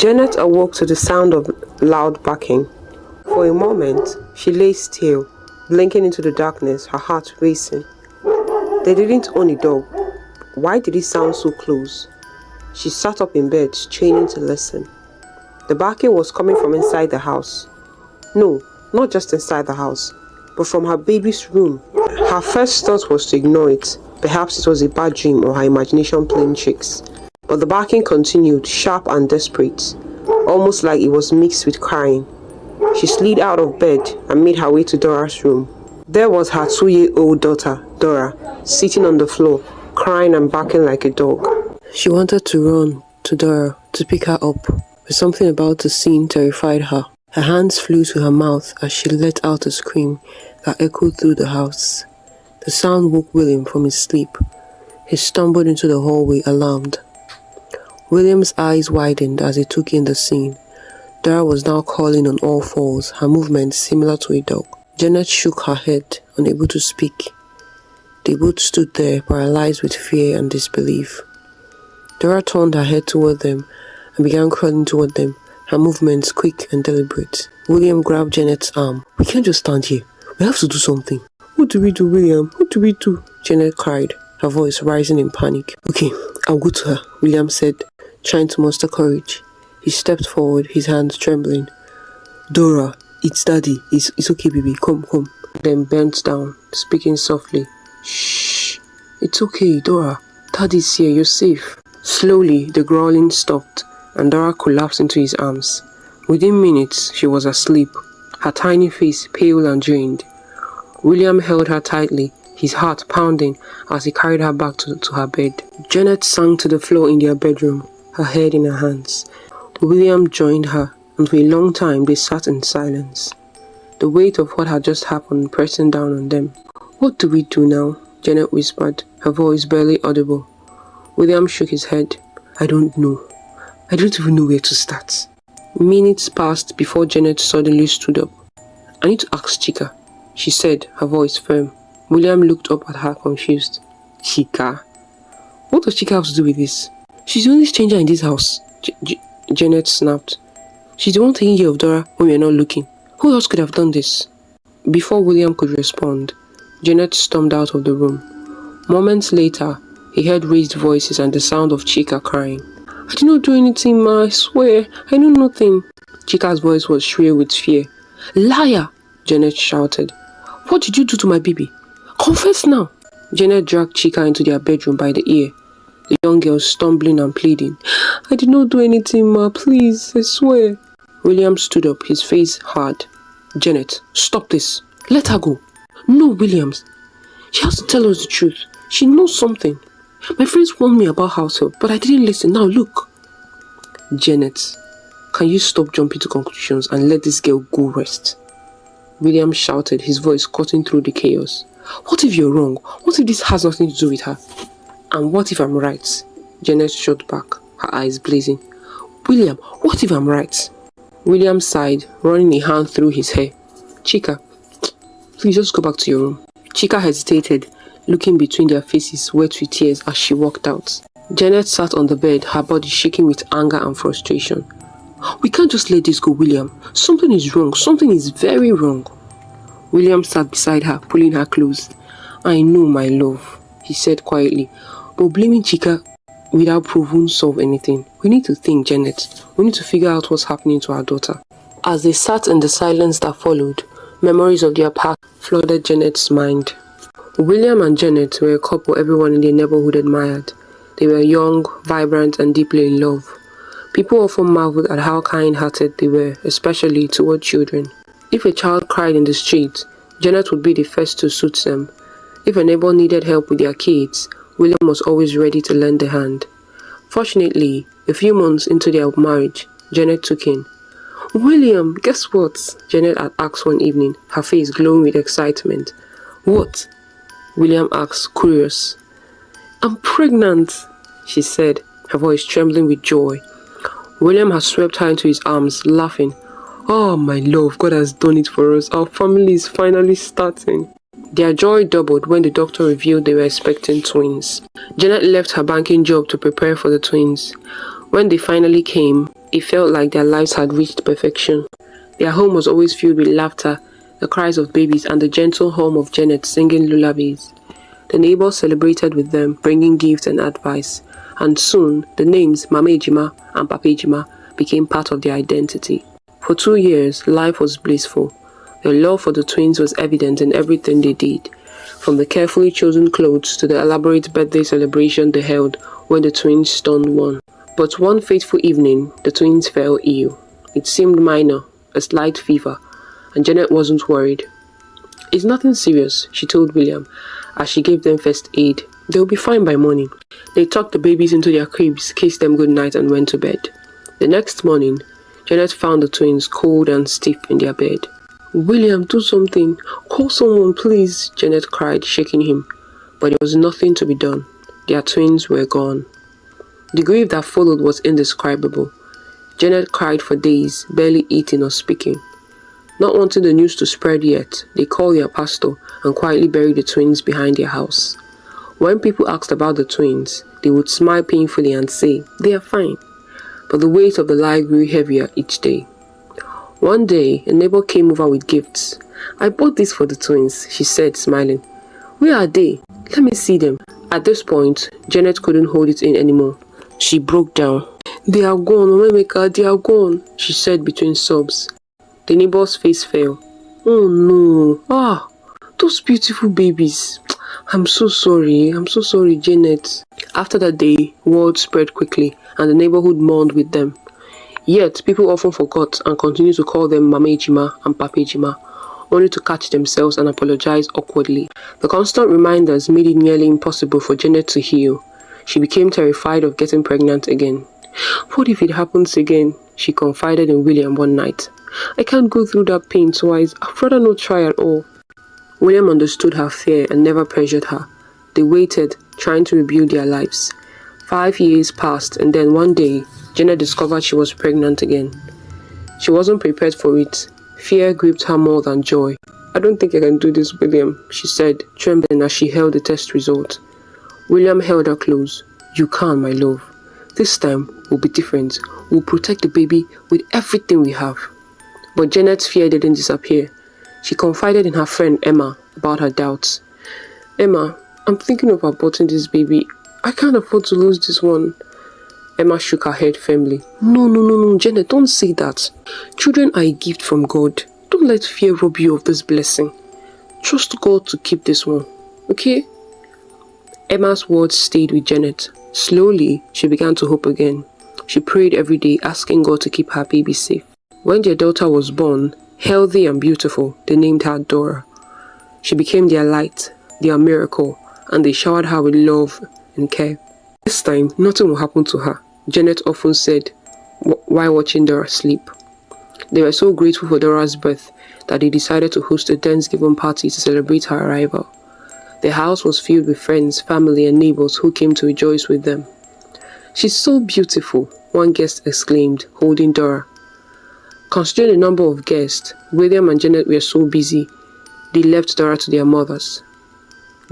Janet awoke to the sound of loud barking. For a moment, she lay still, blinking into the darkness, her heart racing. They didn't own a dog. Why did it sound so close? She sat up in bed, straining to listen. The barking was coming from inside the house. No, not just inside the house, but from her baby's room. Her first thought was to ignore it. Perhaps it was a bad dream or her imagination playing tricks. But the barking continued, sharp and desperate, almost like it was mixed with crying. She slid out of bed and made her way to Dora's room. There was her 2-year-old daughter, Dora, sitting on the floor, crying and barking like a dog. She wanted to run to Dora to pick her up, but something about the scene terrified her. Her hands flew to her mouth as she let out a scream that echoed through the house. The sound woke William from his sleep. He stumbled into the hallway, alarmed. William's eyes widened as he took in the scene. Dora was now crawling on all fours, her movements similar to a dog. Janet shook her head, unable to speak. They both stood there, paralyzed with fear and disbelief. Dora turned her head toward them and began crawling toward them, her movements quick and deliberate. William grabbed Janet's arm. "We can't just stand here. We have to do something." "What do we do, William? What do we do?" Janet cried, her voice rising in panic. "Okay, I'll go to her," William said, trying to muster courage. He stepped forward, his hands trembling. "Dora, it's Daddy. It's okay, baby. Come. Then bent down, speaking softly. "Shh. It's okay, Dora. Daddy's here. You're safe." Slowly, the growling stopped, and Dora collapsed into his arms. Within minutes, she was asleep, her tiny face pale and drained. William held her tightly, his heart pounding as he carried her back to her bed. Janet sank to the floor in their bedroom, her head in her hands. William joined her, and for a long time they sat in silence, the weight of what had just happened pressing down on them. "What do we do now?" Janet whispered, her voice barely audible. William shook his head. "I don't know. I don't even know where to start." Minutes passed before Janet suddenly stood up. "I need to ask Chika," she said, her voice firm. William looked up at her, confused. "Chika? What does Chika have to do with this? She's the only stranger in this house." Janet snapped. "She's the one taking care of Dora when we are not looking. Who else could have done this?" Before William could respond, Janet stormed out of the room. Moments later, he heard raised voices and the sound of Chika crying. "I did not do anything, Ma, I swear. I know nothing." Chika's voice was shrill with fear. "Liar!" Janet shouted. "What did you do to my baby? Confess now!" Janet dragged Chika into their bedroom by the ear, the young girl stumbling and pleading. "I did not do anything, Ma, please, I swear." William stood up, his face hard. "Janet, stop this. Let her go." "No, Williams. She has to tell us the truth. She knows something. My friends warned me about house help, but I didn't listen. Now look." "Janet, can you stop jumping to conclusions and let this girl go rest?" William shouted, his voice cutting through the chaos. "What if you're wrong? What if this has nothing to do with her? And what if I'm right?" Janet shot back, her eyes blazing. "William, what if I'm right?" William sighed, running a hand through his hair. "Chika, please just go back to your room." Chika hesitated, looking between their faces wet with tears as she walked out. Janet sat on the bed, her body shaking with anger and frustration. "We can't just let this go, William. Something is wrong. Something is very wrong." William sat beside her, pulling her close. "I know, my love," he said quietly, "but blaming Chika without proof won't solve anything. We need to think, Janet. We need to figure out what's happening to our daughter." As they sat in the silence that followed, memories of their past flooded Janet's mind. William and Janet were a couple everyone in their neighborhood admired. They were young, vibrant, and deeply in love. People often marveled at how kind-hearted they were, especially toward children. If a child cried in the street, Janet would be the first to soothe them. If a neighbor needed help with their kids, William was always ready to lend a hand. Fortunately, a few months into their marriage, Janet took in. "William, guess what?" Janet had asked one evening, her face glowing with excitement. "What?" William asked, curious. "I'm pregnant," she said, her voice trembling with joy. William had swept her into his arms, laughing. "Oh, my love, God has done it for us. Our family is finally starting." Their joy doubled when the doctor revealed they were expecting twins. Janet left her banking job to prepare for the twins. When they finally came, It felt like their lives had reached perfection. Their home was always filled with laughter, the cries of babies, and the gentle hum of Janet singing lullabies. The neighbors celebrated with them, bringing gifts and advice, and soon the names Mama Ejima and Papa Ejima became part of their identity. For 2 years, life was blissful. Their love for the twins was evident in everything they did, from the carefully chosen clothes to the elaborate birthday celebration they held when the twins turned 1. But one fateful evening, the twins fell ill. It seemed minor, a slight fever, and Janet wasn't worried. "It's nothing serious," she told William, as she gave them first aid. "They'll be fine by morning." They tucked the babies into their cribs, kissed them goodnight, and went to bed. The next morning, Janet found the twins cold and stiff in their bed. "William, do something. Call someone, please," Janet cried, shaking him. But there was nothing to be done. Their twins were gone. The grief that followed was indescribable. Janet cried for days, barely eating or speaking. Not wanting the news to spread yet, they called their pastor and quietly buried the twins behind their house. When people asked about the twins, they would smile painfully and say, "They are fine." But the weight of the lie grew heavier each day. One day, a neighbor came over with gifts. "I bought this for the twins," she said, smiling. "Where are they? Let me see them." At this point, Janet couldn't hold it in anymore. She broke down. "They are gone, Omemeka, they are gone," she said between sobs. The neighbor's face fell. "Oh no, those beautiful babies. I'm so sorry, Janet." After that day, word spread quickly, and the neighborhood mourned with them. Yet, people often forgot and continued to call them Mama Ejima and Papa Ejima, only to catch themselves and apologize awkwardly. The constant reminders made it nearly impossible for Janet to heal. She became terrified of getting pregnant again. "What if it happens again?" she confided in William one night. "I can't go through that pain twice. I'd rather not try at all." William understood her fear and never pressured her. They waited, trying to rebuild their lives. 5 years passed, and then one day, Janet discovered she was pregnant again. She wasn't prepared for it. Fear gripped her more than joy. "I don't think I can do this, William," she said, trembling as she held the test result. William held her close. "You can, my love. This time will be different. We'll protect the baby with everything we have." But Janet's fear didn't disappear. She confided in her friend Emma about her doubts. "Emma, I'm thinking of aborting this baby. I can't afford to lose this one." Emma shook her head firmly. No, Janet, don't say that. Children are a gift from God. Don't let fear rob you of this blessing. Trust God to keep this one, okay?" Emma's words stayed with Janet. Slowly, she began to hope again. She prayed every day, asking God to keep her baby safe. When their daughter was born, healthy and beautiful, they named her Dora. She became their light, their miracle, and they showered her with love and care. "This time, nothing will happen to her," Janet often said while watching Dora sleep. They were so grateful for Dora's birth that they decided to host a Thanksgiving party to celebrate her arrival. The house was filled with friends, family, and neighbors who came to rejoice with them. "She's so beautiful," one guest exclaimed, holding Dora. Considering the number of guests, William and Janet were so busy, they left Dora to their mothers.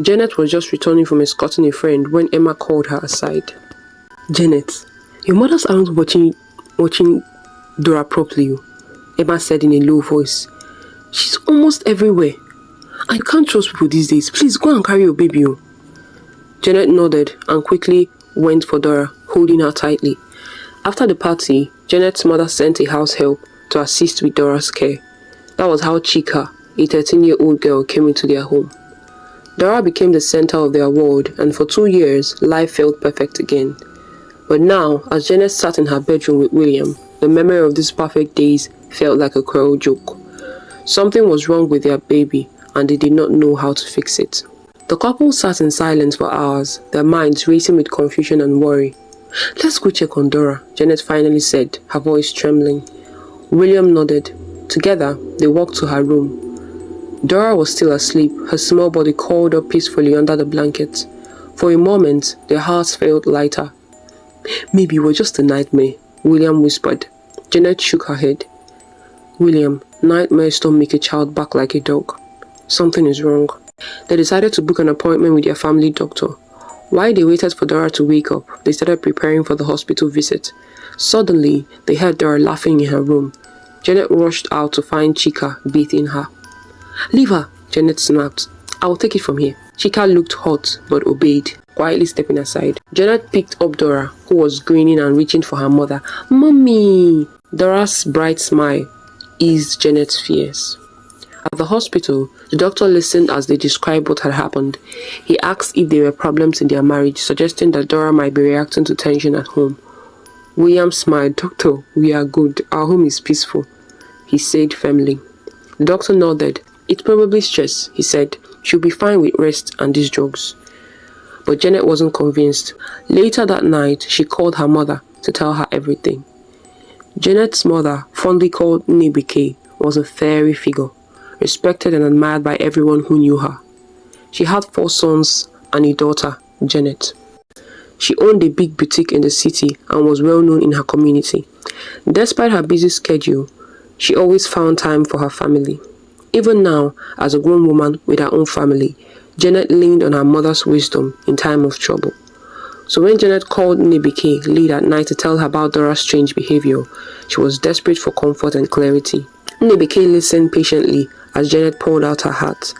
Janet was just returning from escorting a friend when Emma called her aside. "Janet, your mothers aren't watching Dora properly," Emma said in a low voice. "She's almost everywhere. I can't trust people these days. Please go and carry your baby." Janet nodded and quickly went for Dora, holding her tightly. After the party, Janet's mother sent a house help to assist with Dora's care. That was how Chika, a 13-year-old girl, came into their home. Dora became the center of their world, and for 2 years, life felt perfect again. But now, as Janet sat in her bedroom with William, the memory of these perfect days felt like a cruel joke. Something was wrong with their baby, and they did not know how to fix it. The couple sat in silence for hours, their minds racing with confusion and worry. "Let's go check on Dora," Janet finally said, her voice trembling. William nodded. Together, they walked to her room. Dora was still asleep, her small body curled up peacefully under the blanket. For a moment, their hearts felt lighter. "Maybe it was just a nightmare," William whispered. Janet shook her head. "William, nightmares don't make a child bark like a dog. Something is wrong." They decided to book an appointment with their family doctor. While they waited for Dora to wake up, they started preparing for the hospital visit. Suddenly, they heard Dora laughing in her room. Janet rushed out to find Chika bathing her. "Leave her," Janet snapped. "I will take it from here." Chika looked hot but obeyed, quietly stepping aside. Janet picked up Dora, who was grinning and reaching for her mother. "Mommy!" Dora's bright smile eased Janet's fears. At the hospital, the doctor listened as they described what had happened. He asked if there were problems in their marriage, suggesting that Dora might be reacting to tension at home. William smiled. "Doctor, we are good. Our home is peaceful," he said firmly. The doctor nodded. "It's probably stress," he said. "She'll be fine with rest and these drugs." But Janet wasn't convinced. Later that night, she called her mother to tell her everything. Janet's mother, fondly called Nebike, was a fairy figure, respected and admired by everyone who knew her. She had 4 sons and a daughter, Janet. She owned a big boutique in the city and was well known in her community. Despite her busy schedule, she always found time for her family. Even now, as a grown woman with her own family, Janet leaned on her mother's wisdom in time of trouble. So when Janet called Nebike late at night to tell her about Dora's strange behavior, she was desperate for comfort and clarity. Nebike listened patiently as Janet poured out her heart.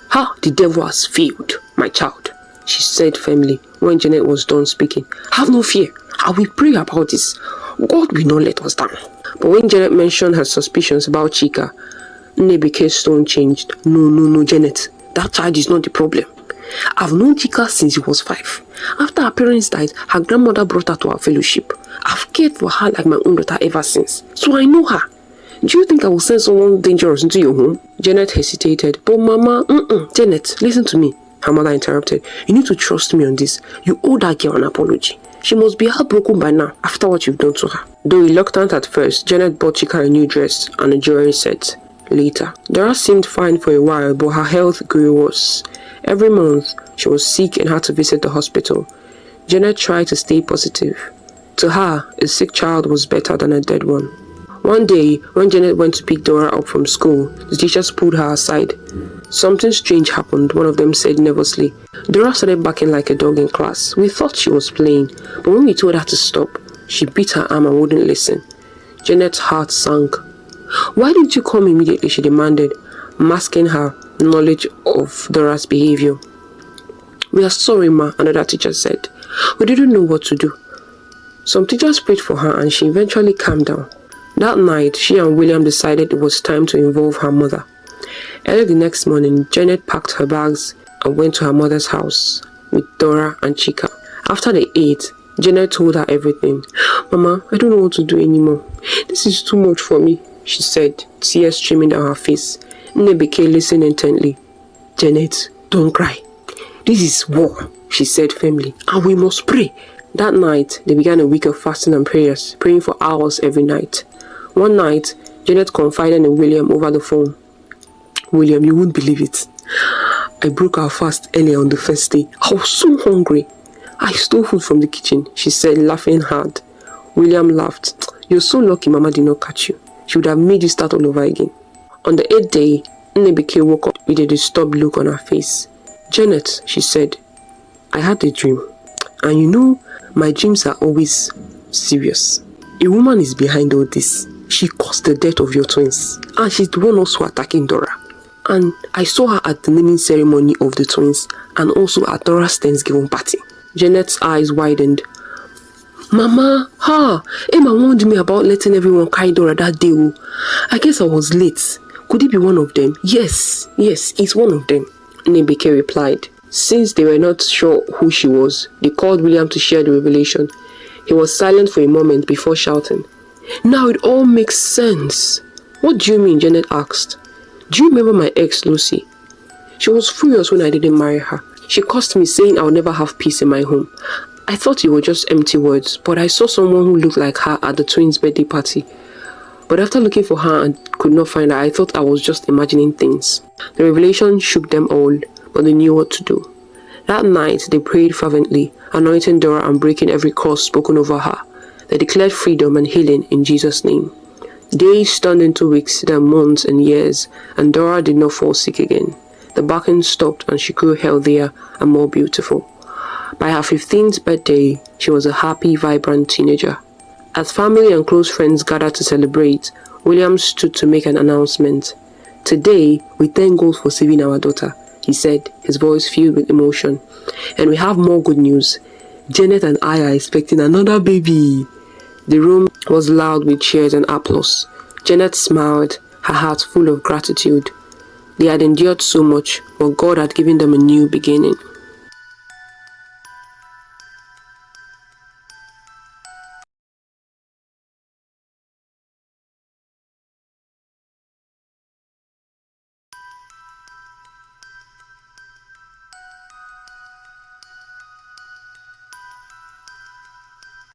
"How the devil has failed, my child," she said firmly when Janet was done speaking. "Have no fear. I will pray about this. God will not let us down." But when Janet mentioned her suspicions about Chika, Nebike's tone changed. No, Janet. That child is not the problem. I've known Chika since she was 5. After her parents died, her grandmother brought her to our fellowship. I've cared for her like my own daughter ever since. So I know her. Do you think I will send someone dangerous into your home? Janet hesitated. But Mama, Janet, listen to me, her mother interrupted. You need to trust me on this. You owe that girl an apology. She must be heartbroken by now after what you've done to her. Though reluctant at first, Janet bought Chika a new dress and a jewelry set. Later, Dora seemed fine for a while, but her health grew worse. Every month, she was sick and had to visit the hospital. Janet tried to stay positive. To her, a sick child was better than a dead one. One day, when Janet went to pick Dora up from school, the teachers pulled her aside. Something strange happened, one of them said nervously. Dora started barking like a dog in class. We thought she was playing, but when we told her to stop, she bit her arm and wouldn't listen. Janet's heart sank. "Why didn't you come immediately?" she demanded, masking her knowledge of Dora's behavior. "We are sorry, Ma," another teacher said. "We didn't know what to do." Some teachers prayed for her and she eventually calmed down. That night, she and William decided it was time to involve her mother. Early the next morning, Janet packed her bags and went to her mother's house with Dora and Chika. After they ate, Janet told her everything. "Mama, I don't know what to do anymore. This is too much for me," she said, tears streaming down her face. Nebike listened intently. "Janet, don't cry. This is war," she said firmly, "and we must pray." That night, they began a week of fasting and prayers, praying for hours every night. One night, Janet confided in William over the phone. "William, you won't believe it. I broke our fast earlier on the first day. I was so hungry. I stole food from the kitchen," she said, laughing hard. William laughed. "You're so lucky Mama did not catch you. She would have made you start all over again." On the 8th day, Nebike woke up with a disturbed look on her face. "Janet," she said, "I had a dream. And you know, my dreams are always serious. A woman is behind all this. She caused the death of your twins. And she's the one also attacking Dora. And I saw her at the naming ceremony of the twins and also at Dora's Thanksgiving party." Janet's eyes widened. "Mama, Emma warned me about letting everyone carry Dora that day. I guess I was late. Could it be one of them?" Yes, it's one of them," Nebike replied. Since they were not sure who she was, they called William to share the revelation. He was silent for a moment before shouting, "Now it all makes sense." "What do you mean?" Janet asked. "Do you remember my ex, Lucy? She was furious when I didn't marry her. She cursed me, saying I'll never have peace in my home. I thought it were just empty words, but I saw someone who looked like her at the twins' birthday party. But after looking for her and could not find her, I thought I was just imagining things." The revelation shook them all, but they knew what to do. That night, they prayed fervently, anointing Dora and breaking every curse spoken over her. They declared freedom and healing in Jesus' name. Days turned into weeks, then months and years, and Dora did not fall sick again. The barking stopped and she grew healthier and more beautiful. By her 15th birthday, she was a happy, vibrant teenager. As family and close friends gathered to celebrate, William stood to make an announcement. "Today, we thank God for saving our daughter," he said, his voice filled with emotion. "And we have more good news. Janet and I are expecting another baby." The room was loud with cheers and applause. Janet smiled, her heart full of gratitude. They had endured so much, but God had given them a new beginning.